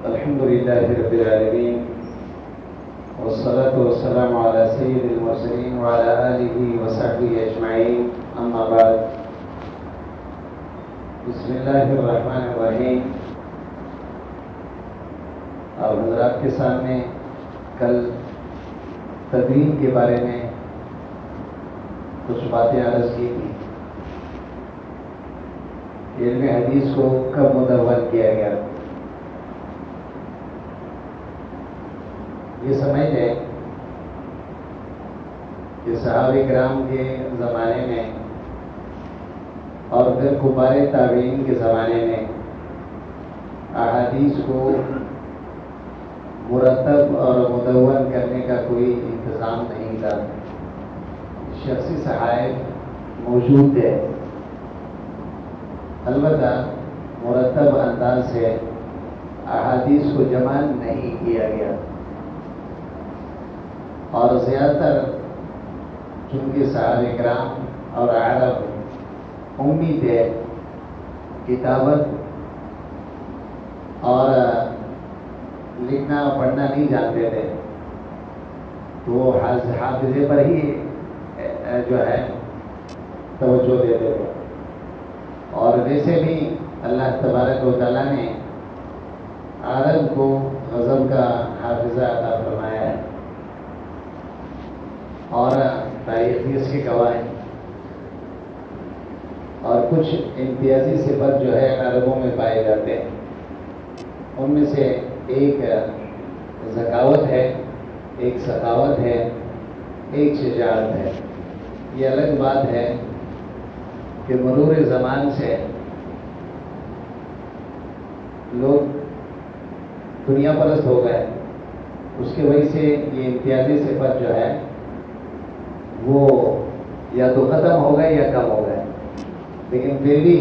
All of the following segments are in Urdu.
الحمد لله رب العالمين والصلاة والسلام على سيد المرسلين وعلى آله وصحبه أجمعين أما بعد بسم الله الرحمن الرحیم. آپ حضرات کے سامنے کل تدوین کے بارے میں کچھ باتیں عرض کی تھی. علم حدیث کو کب مدون کیا گیا؟ یہ سمجھ لیں کہ صحابہ کرام کے زمانے میں اور پھر کبار تابعین کے زمانے میں احادیث کو مرتب اور مدون کرنے کا کوئی انتظام نہیں تھا. شخصی صحائف موجود تھے، البتہ مرتب انداز سے احادیث کو جمع نہیں کیا گیا. اور زیادہ تر چونکہ صحابہ کرام اور عرب امی تھے، کتابت اور لکھنا پڑھنا نہیں جانتے تھے، تو وہ حافظے پر ہی جو ہے توجہ دیتے تھے. اور ویسے بھی اللہ تبارک و تعالیٰ نے عرب کو غضب کا حافظہ عطا فرمایا ہے، اور تاریخ اس کے گواہ ہیں. اور کچھ امتیازی صفت جو ہے عربوں میں پائے جاتے ہیں. ان میں سے ایک ذکاوت ہے، ایک سخاوت ہے، ایک شجاعت ہے. یہ الگ بات ہے کہ مرور زمان سے لوگ دنیا پرست ہو گئے، اس کی وجہ سے یہ امتیازی صفت جو ہے وہ یا تو ختم ہو گئے یا کم ہو گئے. لیکن پھر بھی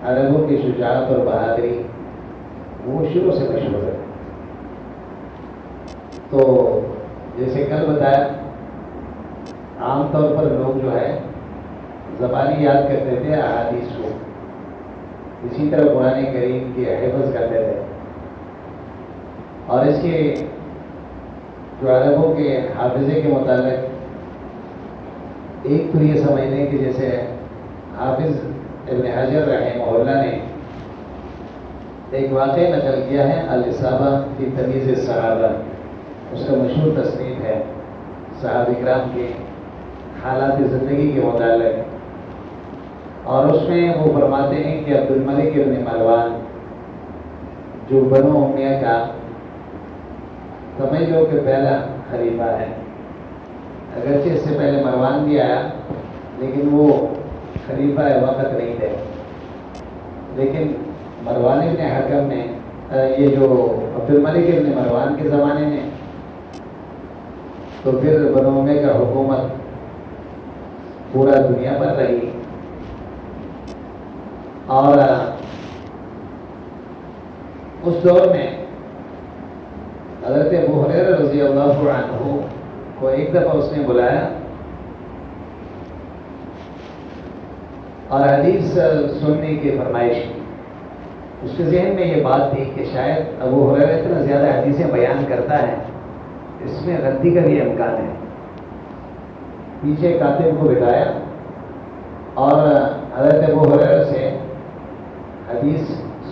عربوں کی شجاعت اور بہادری وہ شروع سے مشہور ہے. تو جیسے کل بتایا، عام طور پر لوگ جو ہے زبانی یاد کرتے تھے احادیث کو، اسی طرح قرآن کریم کی حفظ کرتے تھے. اور اس کے جو عربوں کے حافظے کے متعلق ایک تو یہ سمجھ لیں کہ جیسے حافظ ابن حجر رحمہ اللہ نے ایک واقعہ نقل کیا ہے الاصابہ فی تمییز الصحابہ. اس کا مشہور تصنیف ہے صحابہ کرام کے حالات زندگی کے متعلق. اور اس میں وہ فرماتے ہیں کہ عبد الملک ابن مروان جو بنو امیہ کا سمجھ لو کہ پہلا خلیفہ ہے، اگرچہ اس سے پہلے مروان بھی آیا لیکن وہ خلیفہ وقت نہیں تھے. لیکن مروان ابن حکم نے یہ جو عبد الملک ابن مروان کے زمانے میں تو پھر بنو امیہ کا حکومت پورا دنیا پر رہی. اور اس دور میں حضرت ابو ہریرہ رضی اللہ عنہ کو ایک دفعہ اس نے بلایا اور حدیث سننے کی فرمائش کی. اس کے ذہن میں یہ بات تھی کہ شاید ابو ہریرہ اتنا زیادہ حدیثیں بیان کرتا ہے، اس میں غلطی کا بھی امکان ہے. پیچھے کاتب کو بٹھایا اور حضرت ابو ہریرہ سے حدیث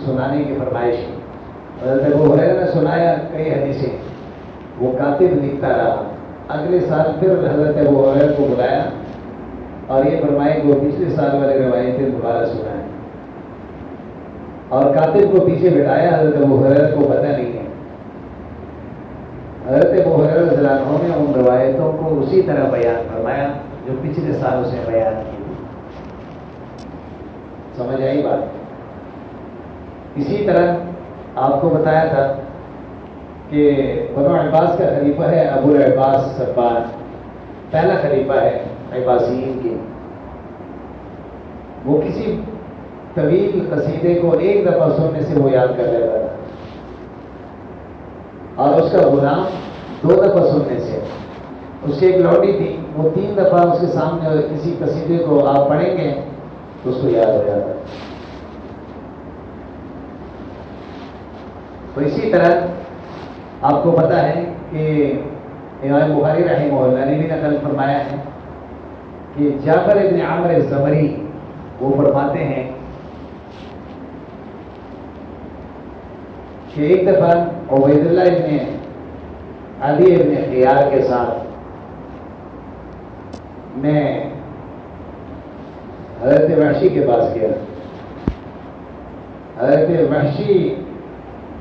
سنانے کی فرمائش کی. حضرت ابو ہریرہ نے سنایا کئی حدیثیں، وہ کاتب لکھتا رہا. اگلے سال پھر حضرت ابو ہریرہ کو بلایا اور یہ فرمایا کہ وہ پچھلے سال والے روایتیں دوبارہ سنائیں. اور کاتب کو پیچھے بٹھایا، حضرت ابو ہریرہ کو پتہ نہیں ہے. حضرت ابو ہریرہ رضی اللہ عنہ نے ان روایتوں کو اسی طرح بیان فرمایا جو پچھلے سال سے بیان کی. سمجھ آئی بات؟ اسی طرح آپ کو بتایا تھا کہ بنو عباس کا خلیفہ ہے ابو العباس سبان، پہلا خلیفہ ہے عباسیین کی. وہ کسی طویل قصیدے کو ایک دفعہ سننے سے وہ یاد کر لیتا تھا، اور اس کا غلام 2 دفعہ سننے سے. اس کی ایک لوٹی تھی، وہ 3 دفعہ اس کے سامنے کسی قصیدے کو آپ پڑھیں گے تو اس کو یاد ہو جاتا ہے. تو اسی طرح آپ کو پتہ ہے کہ امام بخاری رحمہ اللہ نے بھی نقل فرمایا ہے کہ جعفر ابن عامر الزمری وہ فرماتے ہیں کہ ایک دفعہ عبید اللہ ابن عدی ابن خیار کے ساتھ میں حضرت وحشی کے پاس گیا. حضرت وحشی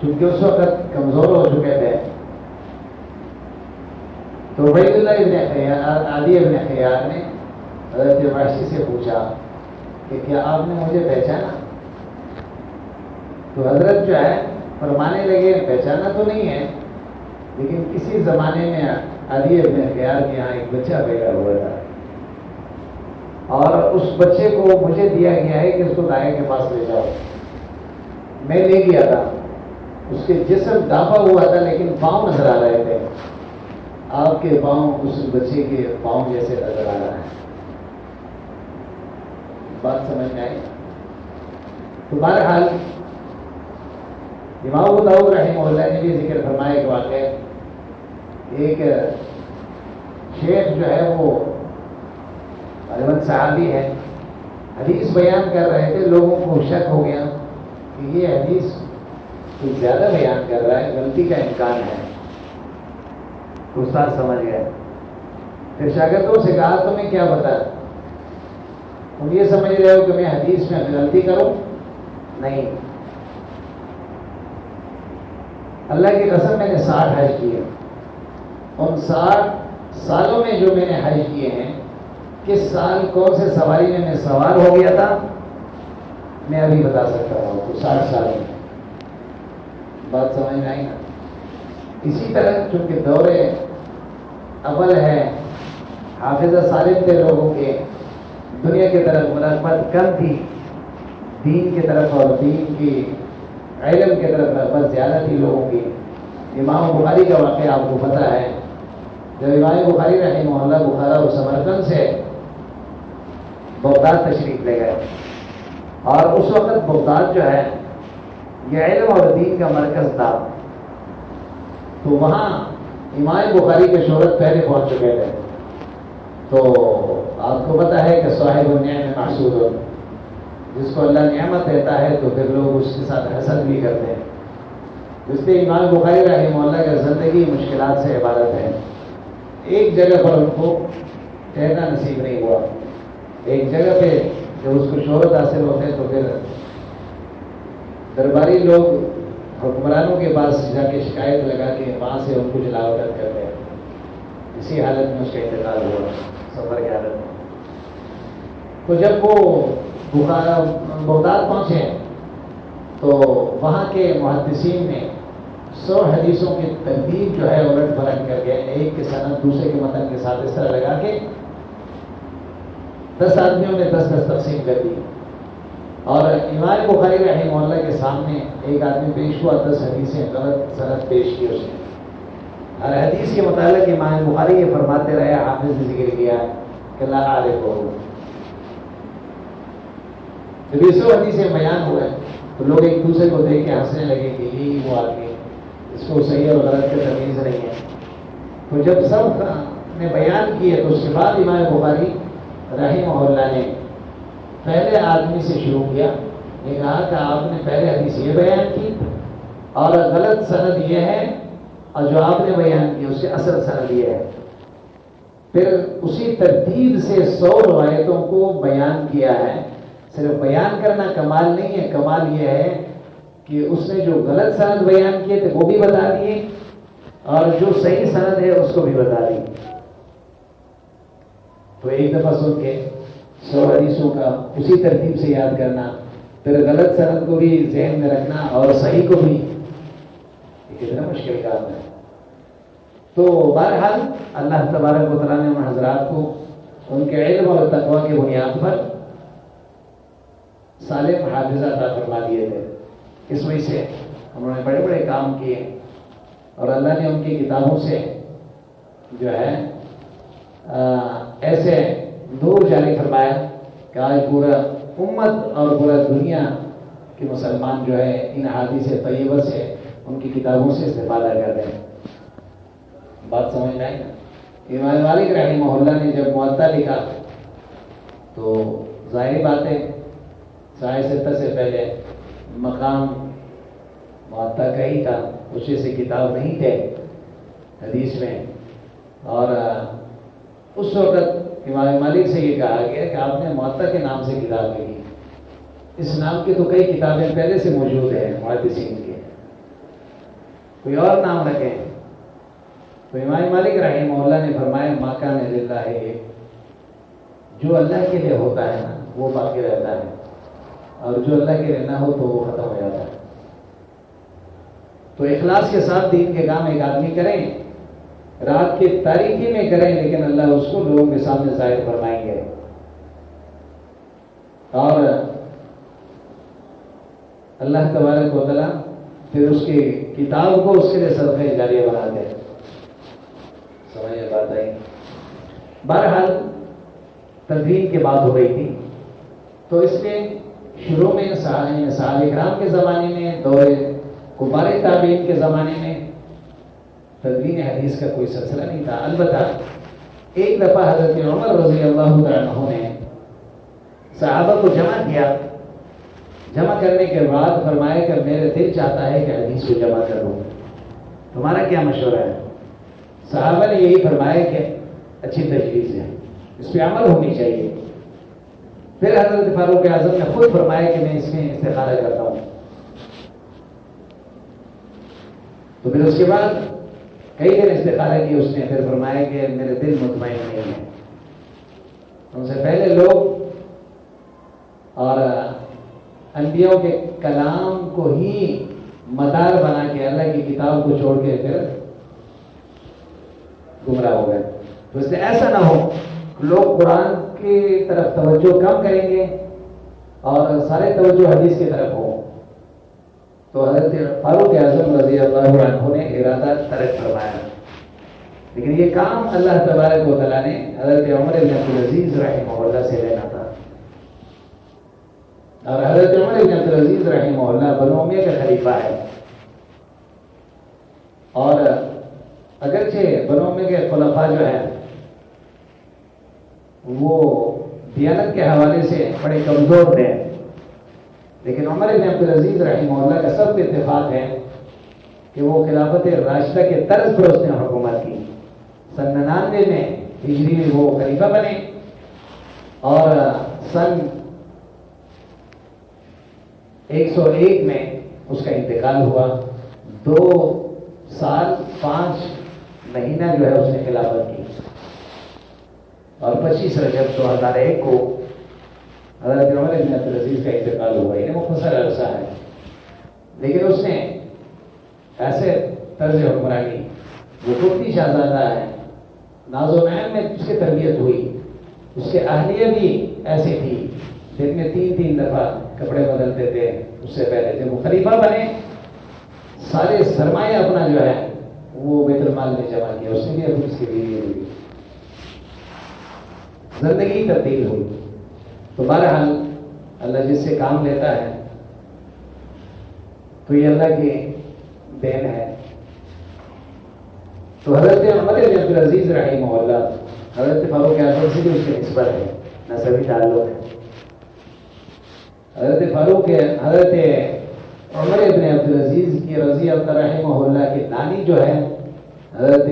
چونکہ اس وقت کمزور ہو چکے تھے تو عبید اللہ ابن عدی ابن خیار نے حضرت وحشی سے پوچھا کہ کیا آپ نے مجھے پہچانا؟ تو حضرت جو ہے فرمانے لگے پہچانا تو نہیں ہے لیکن کسی زمانے میں عدی ابن خیار کے یہاں ایک بچہ پیدا ہوا تھا اور اس بچے کو مجھے دیا گیا ہے کہ اس کو دائیں کے پاس لے جاؤ. میں لے گیا تھا, اس کے جسم ڈھانپا ہوا تھا لیکن پاؤں نظر آ رہے تھے. آپ کے پاؤں اس بچے کے پاؤں جیسے نظر آ رہا ہے. بات سمجھ میں آئی؟ تو بہرحال امام ابو داؤد رحمہ اللہ نے بھی ذکر فرمایا ایک واقعہ. ایک شیخ جو ہے وہ غالباً صحابی ہے, حدیث بیان کر رہے تھے. لوگوں کو شک ہو گیا کہ یہ حدیث کچھ زیادہ بیان کر رہا ہے, غلطی کا امکان ہے. استاد سمجھ گئے. پھر شاگردوں سے کہا تمہیں کیا پتا, تم یہ سمجھ رہے ہو کہ میں حدیث میں غلطی کروں؟ نہیں, اللہ کی قسم میں نے 60 حج کیے. ان 60 سالوں میں جو میں نے حج کیے ہیں, کس سال کون سے سواری میں سوار ہو گیا تھا میں ابھی بتا سکتا ہوں. 60 سال میں. بات سمجھ میں آئی نا؟ اسی طرح چونکہ دور اول ہے, حافظہ سالم تھے لوگوں کے, دنیا کی طرف مراقبت کم تھی, دین کی طرف اور دین کی علم کی طرف رغبت زیادہ تھی لوگوں کی. امام بخاری کا واقعہ آپ کو پتہ ہے, جب امام بخاری رحمہ اللہ بخارا اور سمرقند سے بغداد تشریف لے گئے, اور اس وقت بغداد جو ہے یہ علم اور دین کا مرکز تھا, تو وہاں امام بخاری کے شہرت پہلے پہنچ چکے تھے. تو آپ کو پتہ ہے کہ صاحب النعم محسود, جس کو اللہ نعمت دیتا ہے تو پھر لوگ اس کے ساتھ حسد بھی کرتے ہیں. جس پہ امام بخاری رحمہ اللہ کا زندگی مشکلات سے عبارت ہے. ایک جگہ پر ان کو ٹھہرنا نصیب نہیں ہوا. ایک جگہ پہ جب اس کو شہرت حاصل ہوتے تو پھر درباری لوگ حکمرانوں کے پاس جا کے شکایت لگا کے وہاں سے ان کو جلاوطن کر گئے. اسی حالت میں اس کا انتقال ہوا, سفر کی حالت میں. تو جب وہ بغداد پہنچے تو وہاں کے محدثین نے 100 حدیثوں کی ترتیب جو ہے الٹ پلٹ کر کے ایک کے سند دوسرے کے متن کے ساتھ اس طرح لگا کے 10 آدمیوں نے 10 تقسیم کر دی. اور امام بخاری رحمہ اللہ کے سامنے ایک آدمی پیش ہوا, 10 حدیثیں غلط سند پیش کی اس نے. اور حدیث کے متعلق امام بخاری یہ فرماتے رہے, حافظ نے ذکر کیا کہ لا عارف ہو. جب یہ 100 حدیثیں بیان ہوئے تو لوگ ایک دوسرے کو دیکھ کے ہنسنے لگے کہ یہی وہ آدمی, اس کو صحیح اور غلط کی تمیز نہیں ہے. تو جب سب نے بیان کیے تو اس کے بعد امام بخاری رحمہ اللہ نے پہلے آدمی سے شروع کیا. یہ کہا کہ آپ نے پہلے حدیث یہ بیان کی اور غلط سند یہ ہے, اور جو آپ نے بیان کی اس کے اصل سند یہ ہے. پھر اسی ترتیب سے 100 روایتوں کو بیان کیا ہے. صرف بیان کرنا کمال نہیں ہے, کمال یہ ہے کہ اس نے جو غلط سند بیان کیے تھے وہ بھی بتا دیے اور جو صحیح سند ہے اس کو بھی بتا دی. تو ایک دفعہ سن کے 100 حدیثوں کا اسی ترتیب سے یاد کرنا, پھر غلط سند کو بھی ذہن میں رکھنا اور صحیح کو بھی, یہ کتنا مشکل کام ہے. تو بہرحال اللہ تبارک و تعالیٰ نے ان حضرات کو ان کے علم اور تقویٰ کی بنیاد پر صالح حافظہ عطا فرما دیے تھے. اس وجہ سے انہوں نے بڑے بڑے کام کیے اور اللہ نے ان کی کتابوں سے جو ہے ایسے نور جاری فرمایا کہ آج پورا امت اور پورا دنیا کے مسلمان جو ہے ان احادیث طیبہ سے ان کی کتابوں سے استفادہ کر رہے ہیں. بات سمجھ میں آئی نا؟ امام مالک رحمہ اللہ نے جب موطا لکھا تو ظاہری بات ہے صحیح ستہ سے پہلے مقام موطا کا ہی تھا، کچھ سے کتاب نہیں تھے حدیث میں. اور اس وقت امام مالک سے یہ کہا گیا کہ آپ نے موطا کے نام سے کتاب لکھی. اس نام کی تو کئی کتابیں پہلے سے موجود ہیں محدثین کے، کوئی اور نام رکھیں. تو امام مالک رحمہ اللہ نے فرمایا ما کان للہ، جو اللہ کے لیے ہوتا ہے نا وہ باقی رہتا ہے، اور جو اللہ کے لیے نہ ہو تو وہ ختم ہو جاتا ہے. تو اخلاص کے ساتھ دین کے کام ایک آدمی کریں، رات کی تاریکی میں کریں، لیکن اللہ اس کو لوگوں کے سامنے ظاہر فرمائیں گے. اور اللہ تبارک و تعالیٰ پھر اس کی کتاب کو اس کے لیے صدقہ جاریہ بنا دے. سمجھ میں بات آئی؟ بہرحال تدوین کی بات ہو رہی تھی، تو اس میں شروع میں صحابہ کرام کے زمانے میں، دور کبار تابعین کے زمانے میں تدوین حدیث کا کوئی سلسلہ نہیں تھا. البتہ ایک دفعہ حضرت عمر رضی اللہ تعالیٰ عنہ نے صحابہ کو جمع کیا. جمع کرنے کے بعد فرمایا کہ میرے دل چاہتا ہے کہ حدیث کو جمع کروں، تمہارا کیا مشورہ ہے؟ صحابہ نے یہی فرمایا کہ اچھی تجویز ہے، اس پہ عمل ہونی چاہیے. پھر حضرت فاروق اعظم نے خود فرمایا کہ میں اس میں استخارہ کرتا ہوں. تو پھر اس کے بعد کئی دن استخارہ کی اس نے، پھر فرمایا کہ میرے دل مطمئن نہیں ہے. ان سے پہلے لوگ اور انبیاء کے کلام کو ہی مدار بنا کے اللہ کی کتاب کو چھوڑ کے پھر گمراہ ہو گئے. تو اس سے ایسا نہ ہو لوگ قرآن کی طرف توجہ کم کریں گے اور سارے توجہ حدیث کی طرف ہو. تو حضرت فاروق اعظم رضی اللہ عنہ نے ارادہ ترک فرمایا، لیکن یہ کام اللہ تبارک و تعالیٰ نے حضرت عمر بن عبدالعزیز رحمہ اللہ سے لینا تھا. اور حضرت عمر بن عبدالعزیز رحمہ اللہ بنو امیہ کا خلیفہ ہے، اور اگرچہ بنو امیہ کے خلفاء جو ہیں وہ دیانت کے حوالے سے بڑے کمزور تھے، لیکن عمر بن عبدالعزیز رحمہ اللہ کا سب اتفاق ہے کہ وہ خلافت راشدہ کے طرز پر اس نے حکومت کی. سن 99 میں ہجری میں وہ خلیفہ بنے، اور سن 101 میں اس کا انتقال ہوا. 2 سال 5 مہینہ جو ہے اس نے خلافت کی، اور 25 رجب 2001 کو حضرت عمر بن عبدالعزیز کا انتقال ہوا. یہ مختصر عرصہ ہے، لیکن اس نے ایسے طرز حکمرانی، وہ ترکی شہزادہ ہے، ناز و نعیم میں اس کی تربیت ہوئی. اس کے اہلیہ بھی ایسی تھی، دن میں 3 دفعہ کپڑے بدلتے تھے. اس سے پہلے جب وہ خلیفہ بنے سارے سرمایہ اپنا جو ہے وہ بیت المال میں جمع کیا. اس نے بھی ابھی اس کی بیوی ہوئی، زندگی تبدیل ہوئی. تو بہرحال اللہ جس سے کام لیتا ہے تو یہ اللہ کی دین ہے. تو حضرت عمر بن عبدالعزیز رحمہ اللہ حضرت فاروق اعظم سے بھی اس کی نسبت ہے، نسبی تعلق ہے. حضرت عمر بن عبدالعزیز کی رضی اللہ رحمہ اللہ کی نانی جو ہے حضرت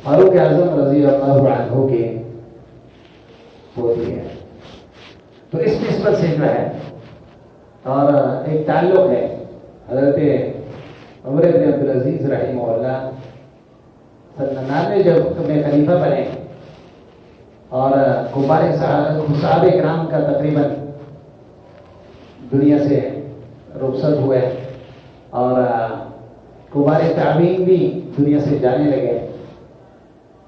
فاروق اعظم رضی اللہ عنہ کی ہوتی ہے. تو اس نسبت سے جو ہے اور ایک تعلق ہے. حضرت عمر بن عبدالعزیز رحمہ اللہ سن 99 جب میں خلیفہ بنے اور کبار صحابہ کرام کا تقریباً دنیا سے رخصت ہوئے اور کبار تابعین بھی دنیا سے جانے لگے،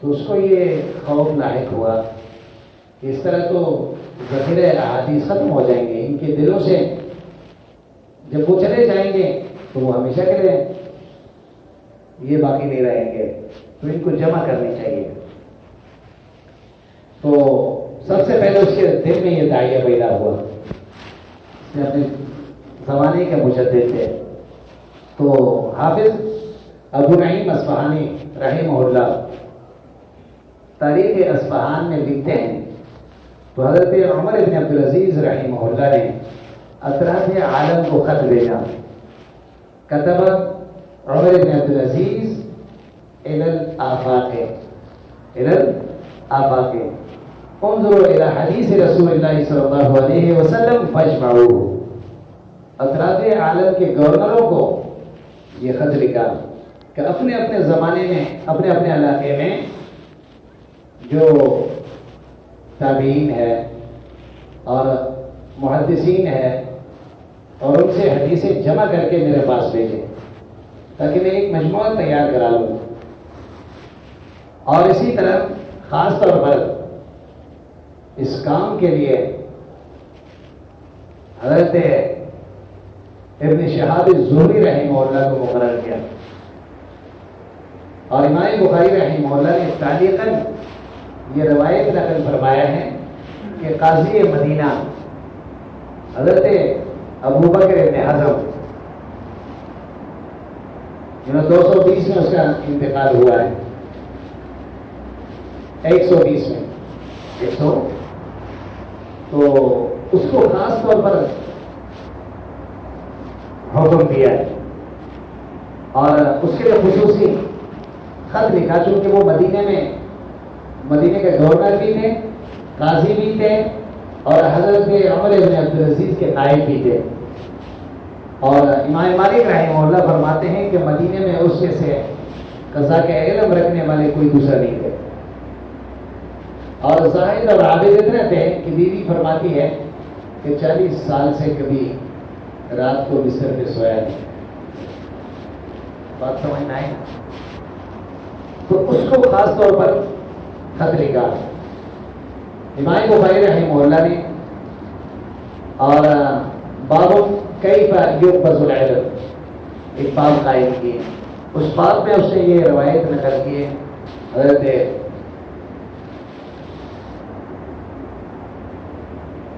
تو اس کو یہ خوف لاحق ہوا کہ اس طرح تو ذخیرہ احادیث ختم ہو جائیں گے. ان کے دلوں سے جب وہ چلے جائیں گے تو وہ ہمیشہ کے لیے یہ باقی نہیں رہیں گے، تو ان کو جمع کرنی چاہیے. تو سب سے پہلے اس کے دل میں یہ داعیہ پیدا ہوا. اس نے اپنے زمانے کے مجدد تھے. تو حافظ ابو نعیم اصفہانی رحمہ اللہ تاریخ اصفہان میں لکھتے ہیں تو حضرت عمر بن عبدالعزیز رحمہ اللہ نے اطراف عالم کو خط بھیجا. کتب عمر بن عبدالعزیز الى الآفاق انظروا الى حدیث رسول اللہ صلی اللہ علیہ وسلم فاجمعوه. اطراف عالم کے گورنروں کو یہ خط لکھا کہ اپنے اپنے زمانے میں اپنے اپنے علاقے میں جو تابعین ہے اور محدثین ہے اور ان سے حدیثیں جمع کر کے میرے پاس بھیجیں تاکہ میں ایک مجموعہ تیار کرا لوں. اور اسی طرح خاص طور پر اس کام کے لیے حضرت ابن شہاب الزہری رحمہ اللہ کو مقرر کیا. اور امام بخاری رحمہ اللہ نے تعلیقاً یہ روایت نقل فرمایا ہے کہ قاضی مدینہ حضرت ابو بکر ابن حزم 220 میں اس کا انتقال ہوا ہے. 120 میں 100 تو اس کو خاص طور پر حکم دیا ہے اور اس کے لیے خصوصی خط لکھا چونکہ وہ مدینے کے گورنر بھی تھے, قاضی بھی تھے اور حضرت عمر بن عبدالعزیز کے نائب بھی تھے. اور امام مالک رحمہ اللہ فرماتے ہیں کہ مدینے میں اس سے قضاء کے علم رکھنے والے کوئی دوسرا نہیں تھے. اور زاہد اور عابد اتنے تھے کہ بیوی فرماتی ہے کہ 40 سال سے کبھی رات کو بستر پہ سویا نہیں. بات سمجھ میں آئی؟ تو اس کو خاص طور پر خط لکھا امام بخاری رحمہ اللہ نے. اور باب کیف یقبض العلم ایک باب قائم کیے. اس باب میں اس نے یہ روایت نقل کی ہے حضرت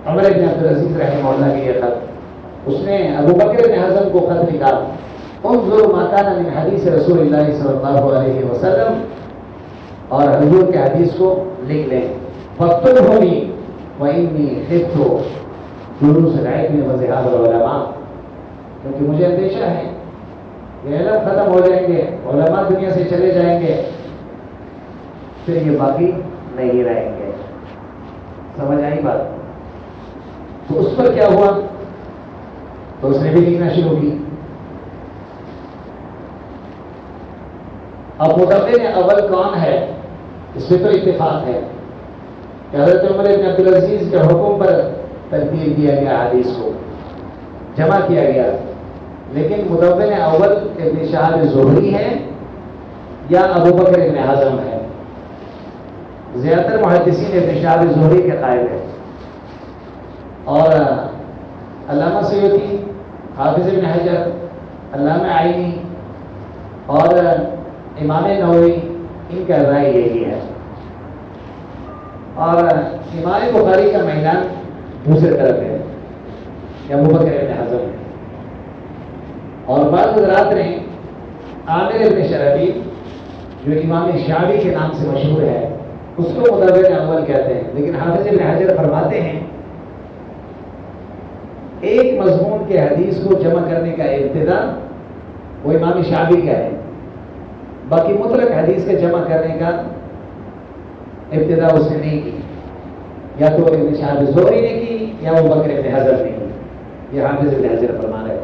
عمر بن عبدالعزیز رحمہ اللہ کی یہ خط. اس نے ابو بکر بن حزم کو خط لکھا انظر ما کان من حدیث رسول اللہ صلی اللہ علیہ وسلم اور حضور کے حدیث کو لکھ لیں. فاکتبہ لی وانی خفت دروس العلم وذہاب العلماء, کیونکہ مجھے اندیشہ ہے کہ علم ختم ہو جائیں گے, علماء دنیا سے چلے جائیں گے, پھر یہ باقی نہیں رہیں گے. سمجھ آئی بات؟ تو اس پر کیا ہوا تو اس نے بھی لکھنا شروع کی. اب متوقع اول کون ہے اس پہ تو اتفاق ہے کہ حضرت عمر بن عبدالعزیز کے حکم پر ترتیب دیا گیا, حدیث کو جمع کیا گیا. لیکن متوقع اول ابن شہاب الزہری ہے یا ابو بکر ابن حزم ہے. زیادہ تر محدثین ابن شہاب الزہری کے قائل ہیں. اور علامہ سیوطی, حافظ ابن حجر, علامہ عینی اور امام نووی ان کا رائے یہی ہے. اور امام بخاری کا میدان دوسرے طرف ہے کہ ابو بکر ابن حزم ہے. اور بعض حضرات نے عامر ابن شرحبیل جو امام شعبی کے نام سے مشہور ہے اس کو مدون اول کہتے ہیں. لیکن حافظ ابن حجر فرماتے ہیں ایک مضمون کے حدیث کو جمع کرنے کا ابتدا وہ امام شعبی کا ہے, باقی مطلق حدیث کے جمع کرنے کا ابتدا اس نے نہیں کی. یا تو ابن شہاب الزہری نے کی یا ابو بکر ابن حزم نے کی. یہ حافظ ابن حجر فرما رہے.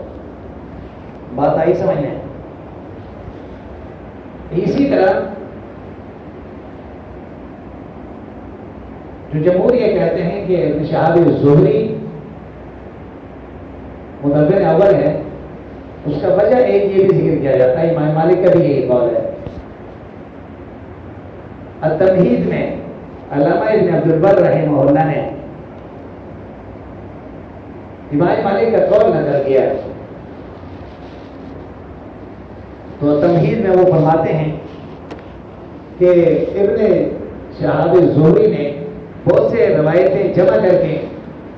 بات آئی سمجھ میں؟ اسی طرح جو جمہور یہ کہتے ہیں کہ ابن شہاب الزہری مدون اول ہے, اس کا وجہ ایک یہ بھی ذکر کیا جاتا ہے, امام مالک کا بھی یہی قول ہے. التمہید میں علامہ ابن عبد البر رحمہ اللہ نے امام مالک کا قول نقل کیا ہے. تو تمہید میں وہ فرماتے ہیں کہ ابن شہاب الزہری نے بہت سے روایتیں جمع کر کے